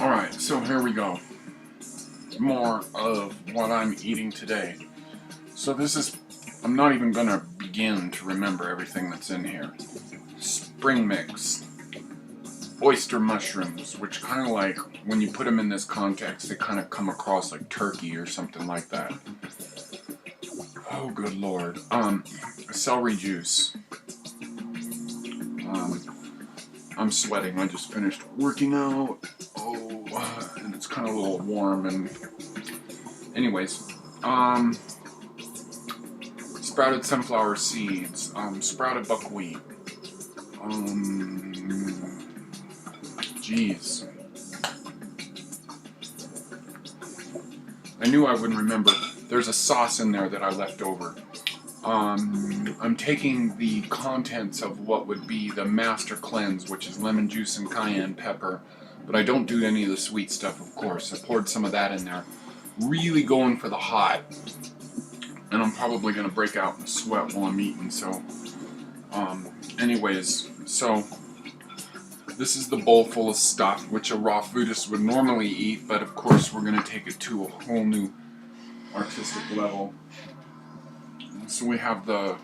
Alright, so here we go. More of what I'm eating today. So this is, I'm not even gonna begin to remember everything that's in here. Spring mix, oyster mushrooms, which kind of like, when you put them in this context, they kind of come across like turkey or something like that. Oh, good lord. Celery juice. I'm sweating. I just finished working out. Oh, and it's kind of a little warm. And anyways, sprouted sunflower seeds. Sprouted buckwheat. Jeez. I knew I wouldn't remember. There's a sauce in there that I left over. I'm taking the contents of what would be the master cleanse, which is lemon juice and cayenne pepper, but I don't do any of the sweet stuff, of course. I poured some of that in there. Really going for the hot, and I'm probably going to break out in a sweat while I'm eating, so anyways, so this is the bowl full of stuff which a raw foodist would normally eat, but of course we're going to take it to a whole new artistic level. So we have the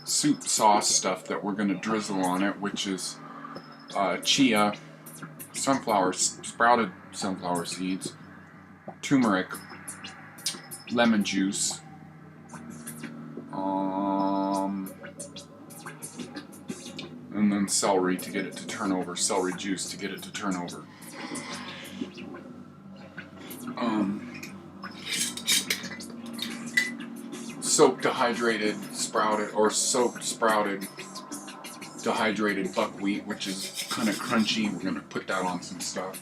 soup sauce stuff that we're going to drizzle on it, which is chia, sprouted sunflower seeds, turmeric, lemon juice, and then celery to get it to turn over, celery juice to get it to turn over. Soaked dehydrated sprouted, or soaked sprouted dehydrated buckwheat, which is kind of crunchy. We're going to put that on some stuff.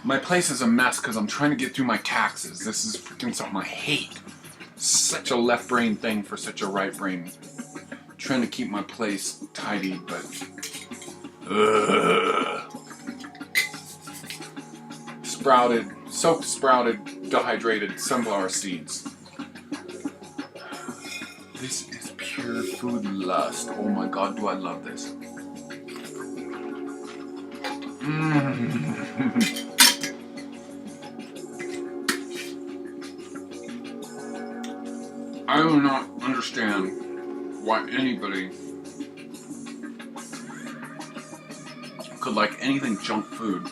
My place is a mess because I'm trying to get through my taxes. This is freaking something I hate. Such a left brain thing for such a right brain. Trying to keep my place tidy, but soaked sprouted dehydrated sunflower seeds. This is pure food lust. Oh my god, do I love this. I do not understand why anybody could like anything junk food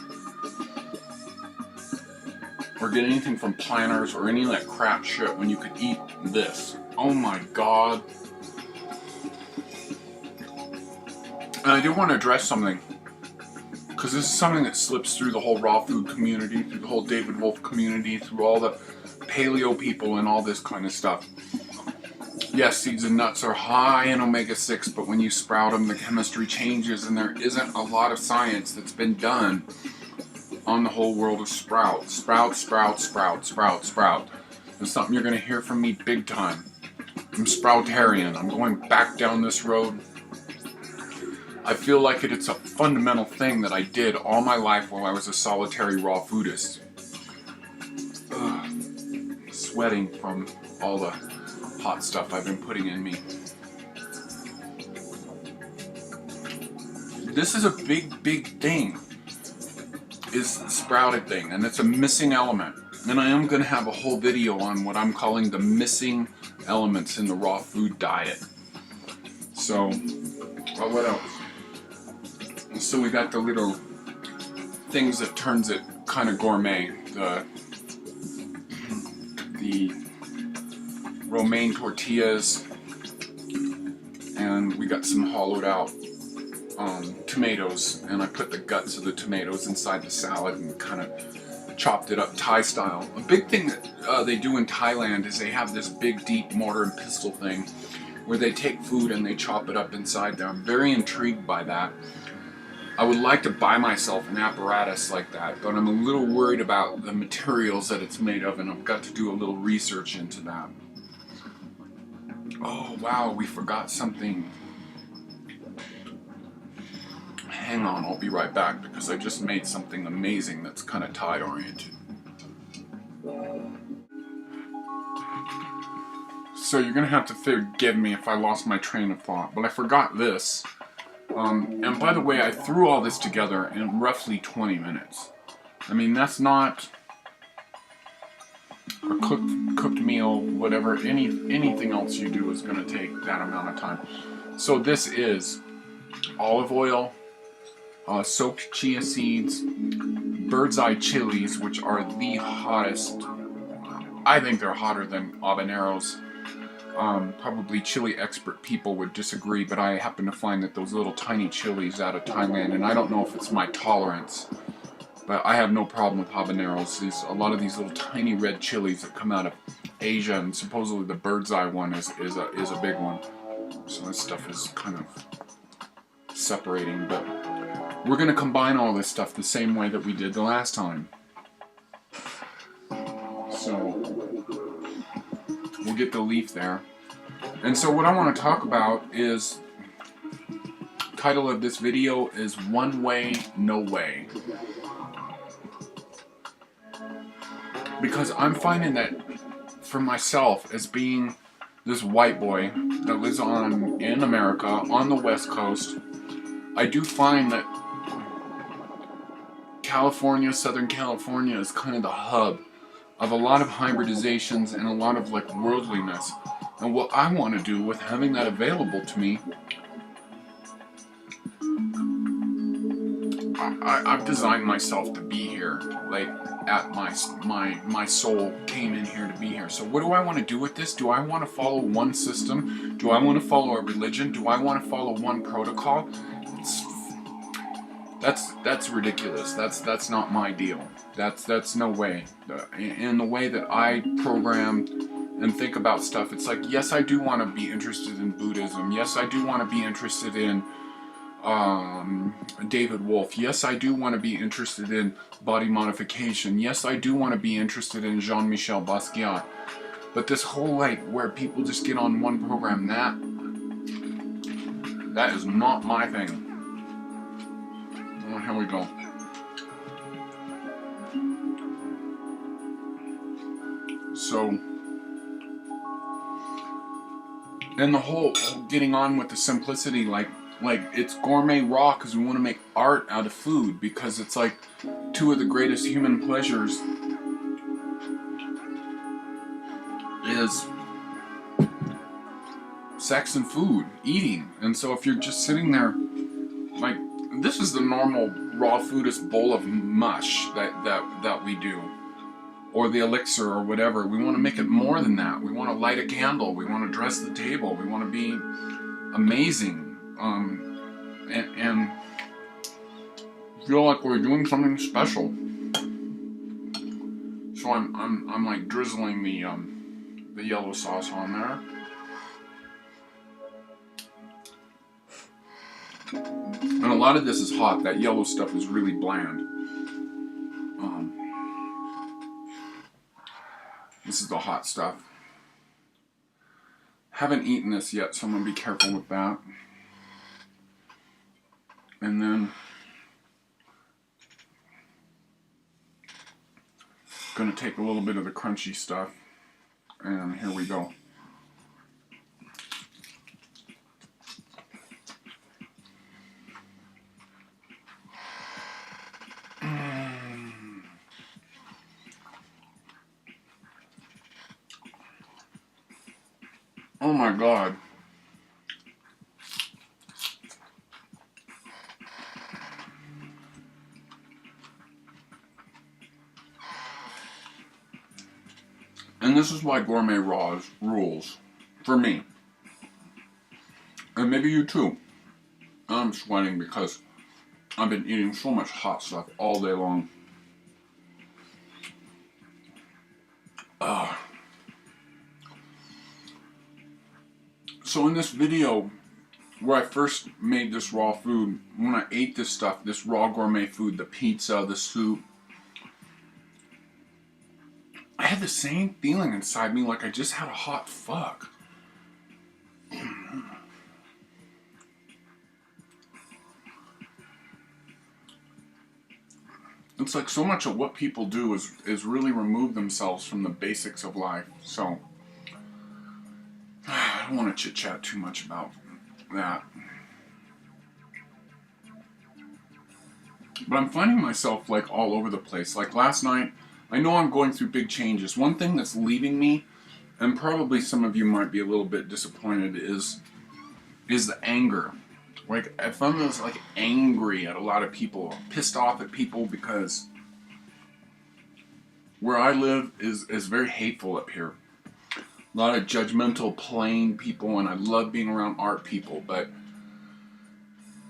or get anything from Planters or any of that crap shit when you could eat this. Oh my god. And I do want to address something, because this is something that slips through the whole raw food community, through the whole David Wolf community, through all the paleo people and all this kind of stuff. Yes, seeds and nuts are high in omega-6, but when you sprout them, the chemistry changes, and there isn't a lot of science that's been done on the whole world of sprouts. Sprout, sprout, sprout, sprout, sprout. It's something you're going to hear from me big time. I'm sproutarian. I'm going back down this road. I feel like it's a fundamental thing that I did all my life while I was a solitary raw foodist. Ugh, sweating from all the hot stuff I've been putting in me. This is a big thing, is the sprouted thing, and it's a missing element. And I am going to have a whole video on what I'm calling the missing elements in the raw food diet. So, what else? So we got the little things that turns it kind of gourmet. The romaine tortillas, and we got some hollowed out tomatoes, and I put the guts of the tomatoes inside the salad and kind of chopped it up Thai style. A big thing that they do in Thailand is they have this big deep mortar and pestle thing where they take food and they chop it up inside there. I'm very intrigued by that. I would like to buy myself an apparatus like that, but I'm a little worried about the materials that it's made of, and I've got to do a little research into that. Oh wow, we forgot something hang on, I'll be right back, because I just made something amazing that's kind of Thai oriented. So you're gonna have to forgive me if I lost my train of thought, but I forgot this. And by the way, I threw all this together in roughly 20 minutes. I mean, that's not a cooked meal, whatever. Anything else you do is gonna take that amount of time. So this is olive oil, soaked chia seeds, bird's eye chilies, which are the hottest. I think they're hotter than habaneros. Probably chili expert people would disagree, but I happen to find that those little tiny chilies out of Thailand, and I don't know if it's my tolerance, but I have no problem with habaneros. A lot of these little tiny red chilies that come out of Asia, and supposedly the bird's eye one is a big one. So this stuff is kind of separating, but we're going to combine all this stuff the same way that we did the last time. So we'll get the leaf there. And so what I want to talk about is, title of this video is One Way, No Way. Because I'm finding that for myself, as being this white boy that lives in America, on the West Coast, I do find that California, Southern California is kind of the hub of a lot of hybridizations and a lot of like worldliness. And what I want to do with having that available to me, I've designed myself to be here, like at my soul came in here to be here. So what do I want to do with this? Do I want to follow one system? Do I want to follow a religion? Do I want to follow one protocol? That's ridiculous. That's not my deal. That's no way. In the way that I program and think about stuff, it's like, yes, I do want to be interested in Buddhism. Yes, I do want to be interested in David Wolf. Yes, I do want to be interested in body modification. Yes, I do want to be interested in Jean-Michel Basquiat. But this whole, like, where people just get on one program, that is not my thing. Oh, here we go. So, and the whole getting on with the simplicity, like it's gourmet raw because we want to make art out of food, because it's like two of the greatest human pleasures is sex and food, eating. And so if you're just sitting there, like, this is the normal raw foodist bowl of mush that we do, or the elixir or whatever. We want to make it more than that. We want to light a candle. We want to dress the table. We want to be amazing, and feel like we're doing something special. So I'm like drizzling the yellow sauce on there. And a lot of this is hot. That yellow stuff is really bland. This is the hot stuff. Haven't eaten this yet, so I'm going to be careful with that. And then going to take a little bit of the crunchy stuff, and here we go. Oh my God. And this is why gourmet raw rules for me. And maybe you too. I'm sweating because I've been eating so much hot stuff all day long. So in this video, where I first made this raw food, when I ate this stuff, this raw gourmet food, the pizza, the soup, I had the same feeling inside me, like I just had a hot fuck. it's like so much of what people do is really remove themselves from the basics of life. So I don't want to chit chat too much about that. But I'm finding myself like all over the place. Like last night, I know I'm going through big changes. One thing that's leaving me, and probably some of you might be a little bit disappointed, is the anger. Like I found this like angry at a lot of people, pissed off at people because where I live is very hateful up here. A lot of judgmental, plain people, and I love being around art people, but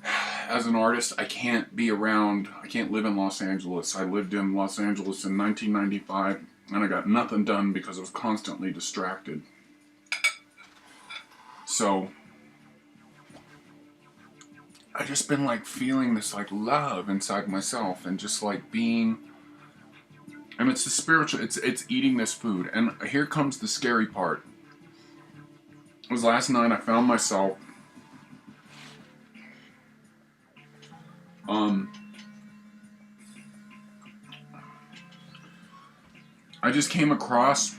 as an artist, I can't live in Los Angeles. I lived in Los Angeles in 1995, and I got nothing done because I was constantly distracted. So I just been like feeling this like love inside myself, and just like being, and it's the spiritual, it's eating this food. And here comes the scary part. It was last night I found myself I just came across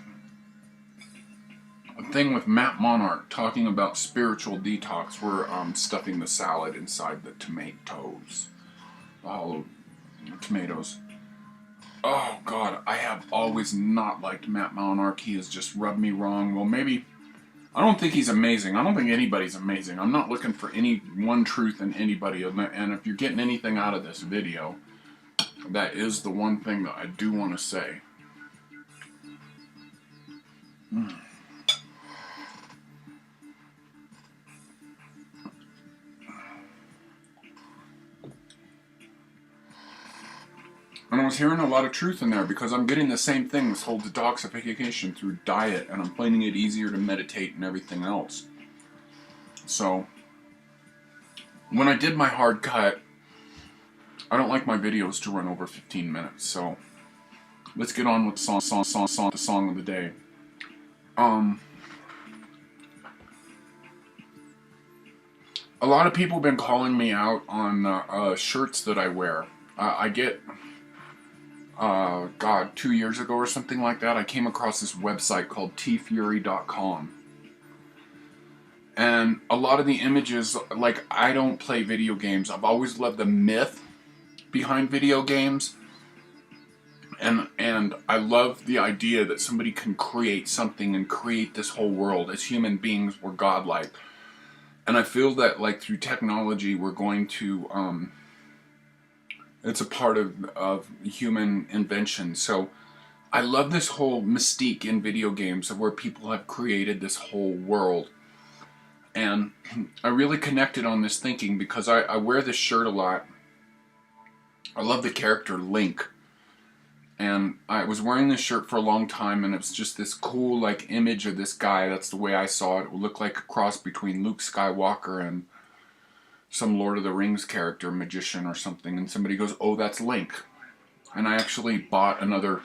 a thing with Matt Monarch talking about spiritual detox. We're stuffing the salad inside the tomatoes, the hollow tomatoes. Oh God, I have always not liked Matt Monarch. He has just rubbed me wrong. Well, maybe, I don't think he's amazing. I don't think anybody's amazing. I'm not looking for any one truth in anybody. And if you're getting anything out of this video, that is the one thing that I do want to say. And I was hearing a lot of truth in there because I'm getting the same thing, this whole detoxification through diet, and I'm finding it easier to meditate and everything else. So, when I did my hard cut, I don't like my videos to run over 15 minutes, so let's get on with the song of the day. A lot of people have been calling me out on shirts that I wear. I get, God, 2 years ago or something like that, I came across this website called tfury.com. And a lot of the images, like, I don't play video games. I've always loved the myth behind video games. And I love the idea that somebody can create something and create this whole world. As human beings, we're godlike. And I feel that, like, through technology, we're going to, it's a part of human invention. So I love this whole mystique in video games of where people have created this whole world. And I really connected on this thinking because I wear this shirt a lot. I love the character Link. And I was wearing this shirt for a long time, and it was just this cool, like, image of this guy. That's the way I saw it. It would look like a cross between Luke Skywalker and some Lord of the Rings character, magician or something. And somebody goes, "Oh, that's Link." And I actually bought another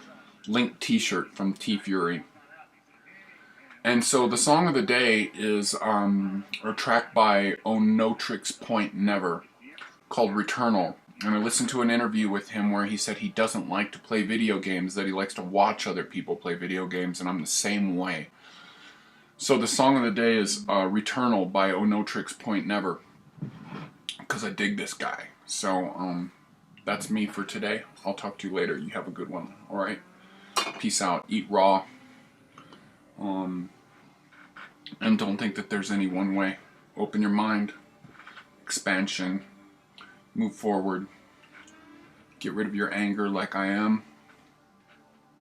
Link t-shirt from T-Fury. And so the song of the day is a track by Oneohtrix Point Never called Returnal. And I listened to an interview with him where he said he doesn't like to play video games, that he likes to watch other people play video games, and I'm the same way. So the song of the day is Returnal by Oneohtrix Point Never, because I dig this guy. So that's me for today. I'll talk to you later. You have a good one. Alright? Peace out. Eat raw. And don't think that there's any one way. Open your mind. Expansion. Move forward. Get rid of your anger like I am.